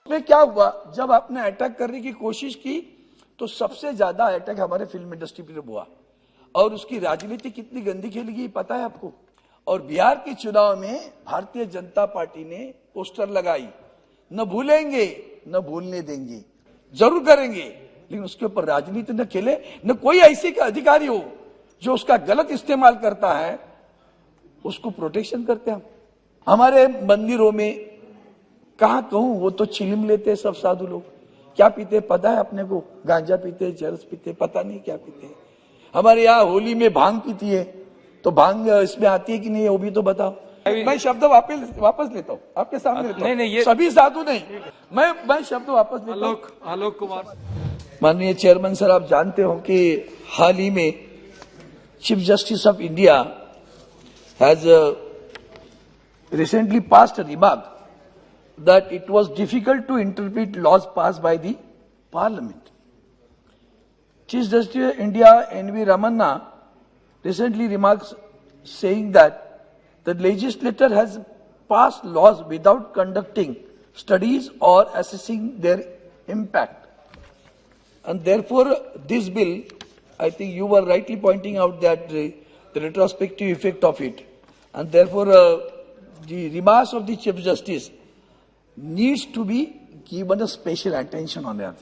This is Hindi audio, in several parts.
उसमें क्या हुआ, जब आपने अटैक करने की कोशिश की तो सबसे ज्यादा अटैक हमारे फिल्म इंडस्ट्री पर हुआ, और उसकी राजनीति कितनी गंदी खेली गई पता है आपको। और बिहार के चुनाव में भारतीय जनता पार्टी ने पोस्टर लगाई, न भूलेंगे न भूलने देंगे, जरूर करेंगे, लेकिन उसके ऊपर राजनीति न खेले, न कोई ऐसे का अधिकारी हो जो उसका गलत इस्तेमाल करता है उसको प्रोटेक्शन करते हैं। हमारे मंदिरों में कहां कहूं, वो तो चिलिम लेते सब साधु लोग, क्या पीते पता है अपने को, गांजा पीते, चरस पीते, पता नहीं क्या पीते। हमारे यहाँ होली में भांग पीती है, तो भांग इसमें आती है कि नहीं वो भी तो बताओ। मैं शब्द वापस लेता हूँ, आपके सामने लेता हूँ। नहीं, सभी साधु नहीं, मैं शब्द वापस लेता हूँ। आलोक कुमार। माननीय चेयरमैन सर, आप जानते हो कि हाल ही में chief justice of India has recently passed a remark that it was difficult to interpret laws passed by the parliament. Chief Justice of India N.V. Ramanna recently remarks saying that the legislature has passed laws without conducting studies or assessing their impact. And therefore, this bill, I think you were rightly pointing out that the retrospective effect of it. And therefore, the remarks of the Chief Justice needs to be given a special attention on that.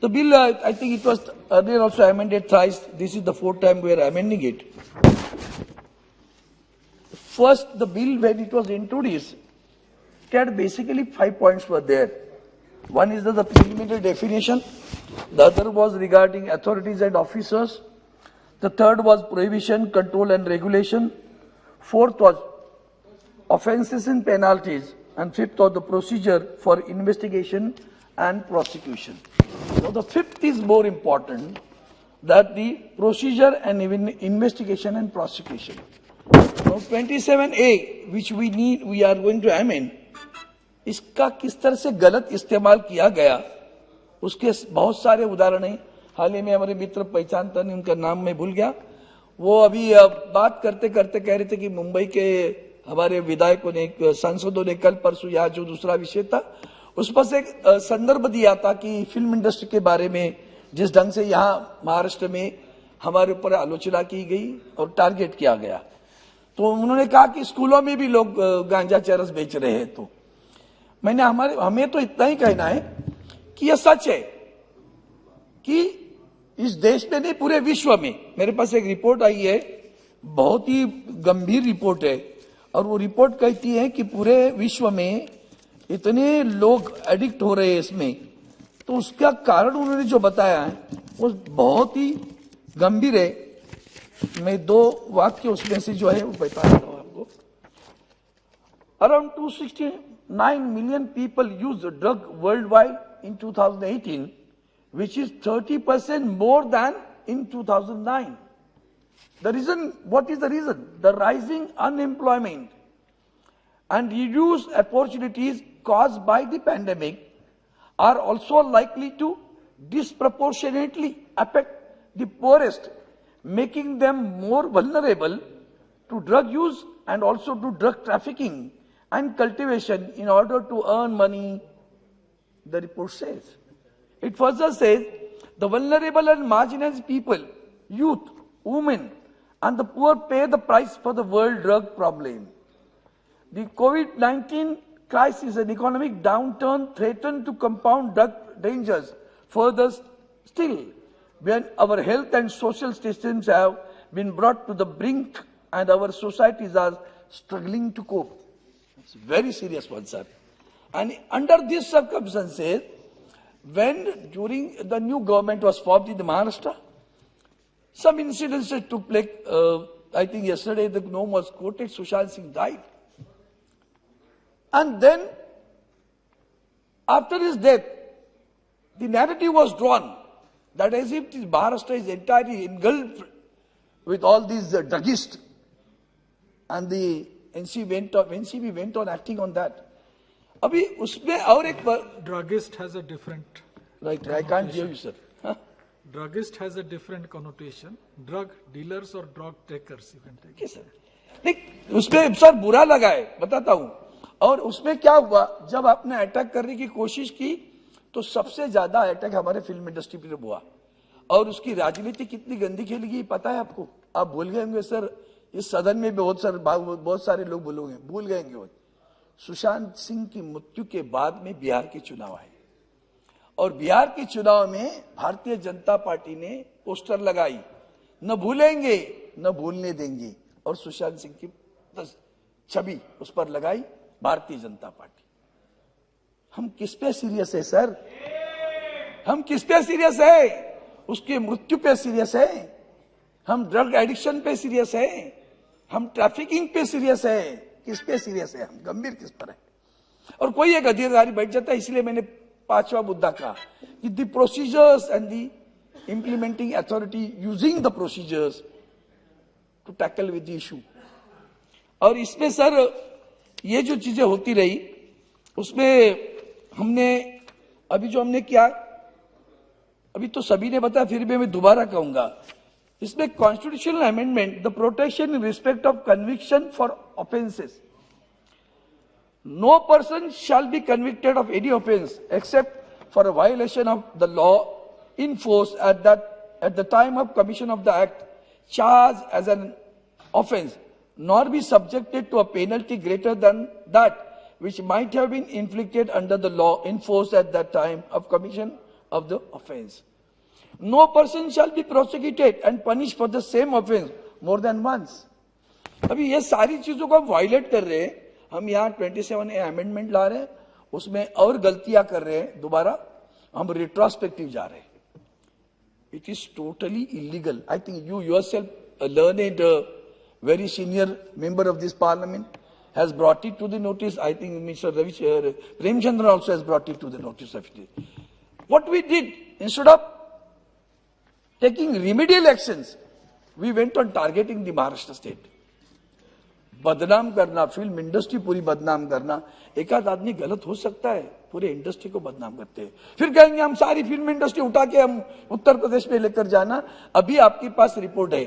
The bill, I think it was earlier also amended thrice. This is the fourth time we are amending it. First, the bill when it was introduced, it had basically 5 points were there. One is the preliminary definition. The other was regarding authorities and officers. The third was prohibition, control and regulation. Fourth was offences and penalties. And fifth was the procedure for investigation and prosecution. Now the fifth is more important, that the procedure and even investigation and prosecution. Now 27A, which we are going to amend, इसका किस तरह से गलत इस्तेमाल किया गया उसके बहुत सारे उदाहरण हैं। हाल ही में हमारे मित्र पहचानता नहीं, उनका नाम मैं भूल गया, वो अभी बात करते करते कह रहे थे कि मुंबई के हमारे विधायकों ने, सांसदों ने कल परसों यहाँ जो दूसरा विषय था उस पर से एक संदर्भ दिया था कि फिल्म इंडस्ट्री के बारे में जिस ढंग से यहाँ महाराष्ट्र में हमारे ऊपर आलोचना की गई और टारगेट किया गया, तो उन्होंने कहा कि स्कूलों में भी लोग गांजा चरस बेच रहे हैं। तो मैंने हमें तो इतना ही कहना है कि यह सच है कि इस देश में नहीं पूरे विश्व में, मेरे पास एक रिपोर्ट आई है, बहुत ही गंभीर रिपोर्ट है, और वो रिपोर्ट कहती है कि पूरे विश्व में इतने लोग एडिक्ट हो रहे हैं इसमें, तो उसका कारण उन्होंने जो बताया है वो बहुत ही गंभीर है। मैं 2 वाक्य उसमें से जो है वो बता रहा हूं आपको। Around 269 million people used drug worldwide in 2018, which is 30% more than in 2009. The reason, what is the reason? The rising unemployment and reduced opportunities caused by the pandemic are also likely to disproportionately affect the poorest, making them more vulnerable to drug use and also to drug trafficking and cultivation in order to earn money, the report says. It further says, the vulnerable and marginalized people, youth, women, and the poor pay the price for the world drug problem. The COVID-19 crisis and economic downturn threaten to compound drug dangers further still, when our health and social systems have been brought to the brink and our societies are struggling to cope. It's a very serious one, sir. And under these circumstances, when during the new government was formed in Maharashtra, some incidents took place. I think yesterday the name was quoted, Sushant Singh died. And then, after his death, the narrative was drawn that as if Maharashtra is entirely engulfed with all these druggists. And the NCB went on acting on that. अभी उसमें और एक druggist has a different right. I can't hear you, sir. Druggist has a different connotation. Drug dealers or drug takers, you can take. Yes, sir. नहीं, उसमें सर बुरा लगा है, बताता हूँ। और उसमें क्या हुआ, जब आपने अटैक करने की कोशिश की तो सबसे ज्यादा अटैक हमारे फिल्म इंडस्ट्री पर हुआ। और उसकी राजनीति कितनी गंदी खेली गई पता है आपको? आप भूल गए होंगे सर, इस सदन में भी बहुत सारे लोग भूल गए होंगे। सुशांत सिंह की मृत्यु के बाद में बिहार के चुनाव आए और बिहार के चुनाव में भारतीय जनता पार्टी ने पोस्टर लगाई, न भूलेंगे न भूलने देंगे, और सुशांत सिंह की छवि उस पर लगाई भारतीय जनता पार्टी। हम किस पे सीरियस है सर? हम किस पे सीरियस है? उसकी मृत्यु पे सीरियस है? हम ड्रग एडिक्शन पे सीरियस है? हम ट्रैफिकिंग पे सीरियस है? किस पे सीरियस है? हम गंभीर किस पर है? और कोई एक अधिकारी बैठ जाता है। इसलिए मैंने 5वां मुद्दा कहा कि the procedures and the implementing authority using the procedures to tackle with the issue. और इसमें सर ये जो चीजें होती रही उसमें हमने अभी जो हमने किया, अभी तो सभी ने बताया, फिर भी मैं दोबारा कहूंगा, इसमें constitutional amendment, the protection in respect of conviction for offences. No person shall be convicted of any offence except for a violation of the law in force at the time of commission of the act charge as an offence, nor be subjected to a penalty greater than that which might have been inflicted under the law in force at that time of commission of the offense. No person shall be prosecuted and punished for the same offense more than once. अभी ये सारी चीजों को हम वायलेट कर रहे हैं। हम यहाँ 27A अमेंडमेंट ला रहे हैं, उसमें और गलतियां कर रहे हैं, दोबारा हम रिट्रोस्पेक्टिव जा रहे हैं। It is totally illegal. I think you yourself, a learned very senior member of this parliament, has brought it to the notice. I think Mr. Premchandra also has brought it to the notice of it. What we did, instead of taking remedial actions, we went on targeting the Maharashtra state. बदनाम करना, फिल्म इंडस्ट्री पूरी बदनाम करना। एक आध आदमी गलत हो सकता है, पूरे इंडस्ट्री को बदनाम करते हैं, फिर कहेंगे हम सारी फिल्म इंडस्ट्री उठा के हम उत्तर प्रदेश में लेकर जाना। अभी आपके पास रिपोर्ट है,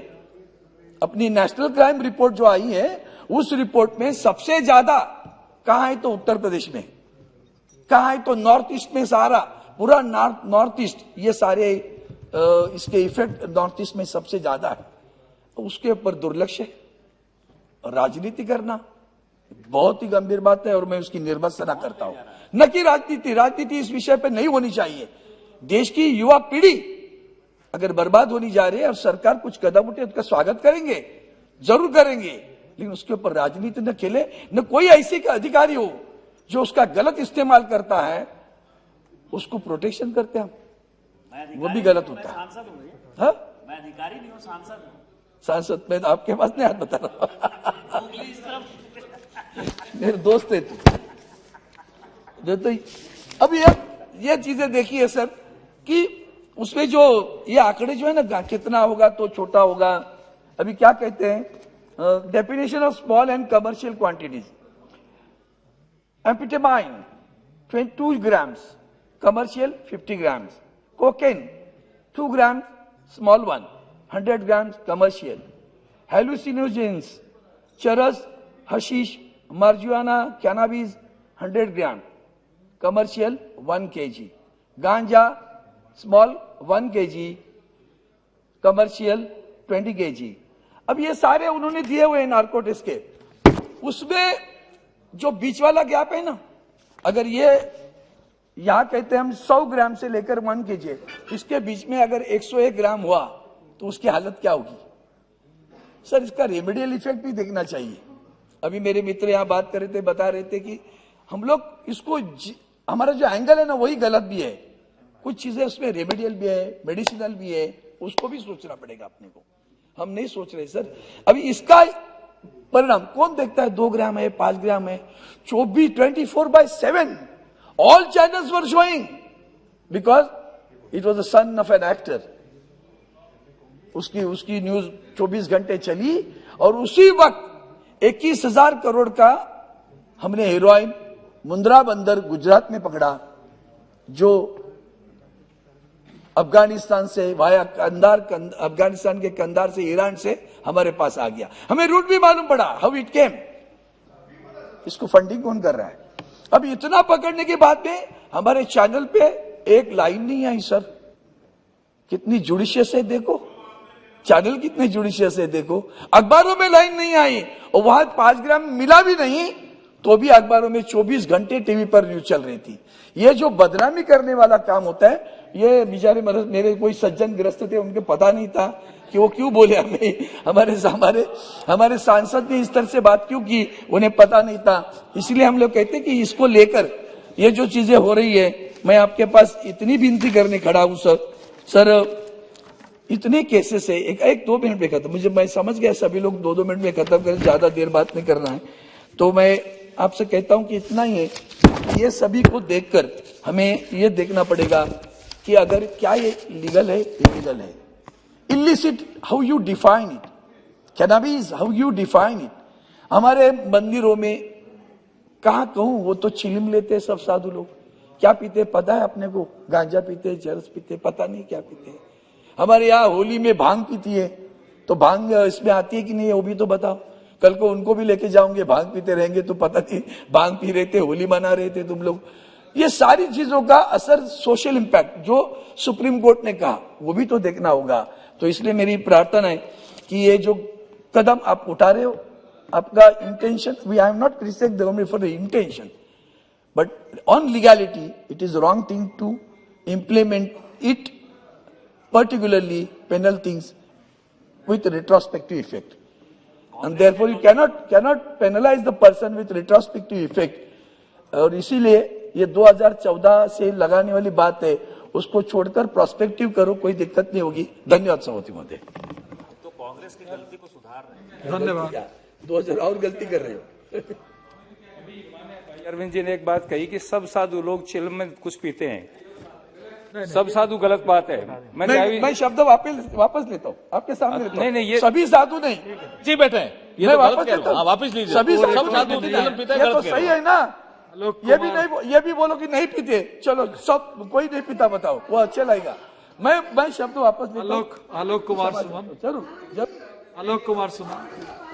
अपनी नेशनल क्राइम रिपोर्ट जो आई है, उस रिपोर्ट में सबसे ज्यादा कहां है तो उत्तर प्रदेश में, कहां है तो नॉर्थ ईस्ट में, सारा पूरा नॉर्थ ईस्ट, ये सारे इसके इफेक्ट नॉर्थ ईस्ट में सबसे ज्यादा है। उसके ऊपर दुर्लक्ष्य और राजनीति करना बहुत ही गंभीर बात है और मैं उसकी निर्भत्सना करता हूं। न कि राजनीति इस विषय पर नहीं होनी चाहिए। देश की युवा पीढ़ी अगर बर्बाद होनी जा रही है और सरकार कुछ कदम उठे उसका स्वागत करेंगे, जरूर करेंगे, लेकिन उसके ऊपर राजनीति न खेले। न कोई ऐसे का अधिकारी हो जो उसका गलत इस्तेमाल करता है, उसको प्रोटेक्शन करते हैं, वो भी गलत होता है। हाँ? मैं अधिकारी नहीं हूँ, सांसद हूँ। सांसद में तो आपके पास नहीं, हाथ बता रहा हूँ, मेरे दोस्त है तू। तो अब ये चीजें देखिए सर कि उसमें जो ये आंकड़े जो है ना, कितना होगा तो छोटा होगा। अभी क्या कहते हैं, definition of small and commercial quantities, amphetamine 22 grams, commercial 50 grams, cocaine 2 grams, small one, 100 grams commercial, hallucinogens, charas, hashish, marijuana, cannabis 100 grams, commercial 1 kg, ganja small 1 kg, commercial 20 kg। अब ये सारे उन्होंने दिए हुए हैं नार्कोटिक्स के। उसमें जो बीच वाला गैप है ना, अगर ये यहां कहते हैं हम 100 ग्राम से लेकर 1 kg, इसके बीच में अगर 101 ग्राम हुआ तो उसकी हालत क्या होगी सर? इसका रेमेडियल इफेक्ट भी देखना चाहिए। अभी मेरे मित्र यहां बात कर रहे थे, बता रहे थे कि हम लोग इसको, हमारा जो एंगल है ना वही गलत भी है। कुछ चीजें उसमें रेमेडियल भी है, मेडिसिनल भी है, उसको भी सोचना पड़ेगा अपने को। हम नहीं सोच रहे सर। अभी इसका परिणाम कौन देखता है? 2 ग्राम है, 5 ग्राम है, 24/7 all channels were showing because it was the son of an actor। उसकी न्यूज 24 घंटे चली और उसी वक्त 21,000 करोड़ का हमने हेरोइन मुंद्रा बंदर गुजरात में पकड़ा, जो अफगानिस्तान से वाया अफगानिस्तान के कंधार से, ईरान से हमारे पास आ गया। हमें रूट भी मालूम पड़ा, हाउ इट केम। इसको फंडिंग कौन कर रहा है? अब इतना पकड़ने के बाद में हमारे चैनल पे एक लाइन नहीं आई सर। कितनी जुडिशियस है देखो, चैनल कितने जुडिशियस है देखो। अखबारों में लाइन नहीं आई और वहां 5 ग्राम मिला भी नहीं तो भी अखबारों में 24 घंटे टीवी पर न्यूज चल रही थी। ये जो बदनामी करने वाला काम होता है, ये बेचारे मेरे कोई सज्जन ग्रस्त थे, उनके पता नहीं था कि वो क्यों बोले हमें, हमारे सांसद ने इस तरह से बात क्यों की, उन्हें पता नहीं था। इसलिए हम लोग कहते हैं कि इसको लेकर ये जो चीजें हो रही है, मैं आपके पास इतनी विनती करने खड़ा हूं सर, इतने केसेस है, एक 2 मिनट में खत्म, मैं समझ गया सभी लोग 2-2 मिनट में खत्म करें, ज्यादा देर बात नहीं करना है। तो मैं आपसे कहता हूं कि इतना ही है कि ये सभी को देखकर हमें ये देखना पड़ेगा कि अगर क्या ये लीगल है, इलीगल है, illicit how you define it, cannabis how you define it. हमारे मंदिरों में कहां कहूं, वो तो चिलिम लेते सब साधु लोग, क्या पीते पता है अपने को, गांजा पीते, चरस पीते, पता नहीं क्या पीते। हमारे यहाँ होली में भांग पीती है, तो भांग इसमें आती है कि नहीं, वो भी तो बताओ। कल को उनको भी लेके जाओगे, भांग पीते रहेंगे तो पता नहीं भांग पी रहे थे, होली मना रहे थे तुम लोग। ये सारी चीजों का असर, सोशल इंपैक्ट जो सुप्रीम कोर्ट ने कहा, वो भी तो देखना होगा। तो इसलिए मेरी प्रार्थना है कि ये जो कदम आप उठा रहे हो, आपका intention, we I am not criticising the government for the intention, but on legality it is wrong thing to implement it, particularly penal things with retrospective effect, and therefore you cannot penalize the person with retrospective effect. और इसीलिए ये 2014 से लगाने वाली बात है, उसको छोड़कर प्रोस्पेक्टिव करो, कोई दिक्कत नहीं होगी। धन्यवाद सभापति महोदय। तो कांग्रेस की गलती को सुधार रहे हैं। धन्यवाद। 2000 और गलती कर रहे हो। अरविंद जी ने एक बात कही कि सब साधु लोग चिलम में कुछ पीते हैं, सब साधु गलत बात है। मैं शब्द वापस लेता हूँ, आपके सामने लेता हूँ। नहीं, ये सभी साधु नहीं, जी बैठे ये मैं तो वापस गलत कह लेता रहा हूं। हूँ। वापस लीजिए, सभी सब साधु साधु नहीं, चिलम पीते हैं, ये तो गलत कह सही रहे है ना। आलोक ये भी कुमार। नहीं, ये भी बोलो कि नहीं पीते, चलो सब कोई नहीं पीता, बताओ, वो अच्छा लगेगा। मैं शब्द वापस लेता हूँ। आलोक कुमार सुमन, जरूर, जब आलोक कुमार सुमन।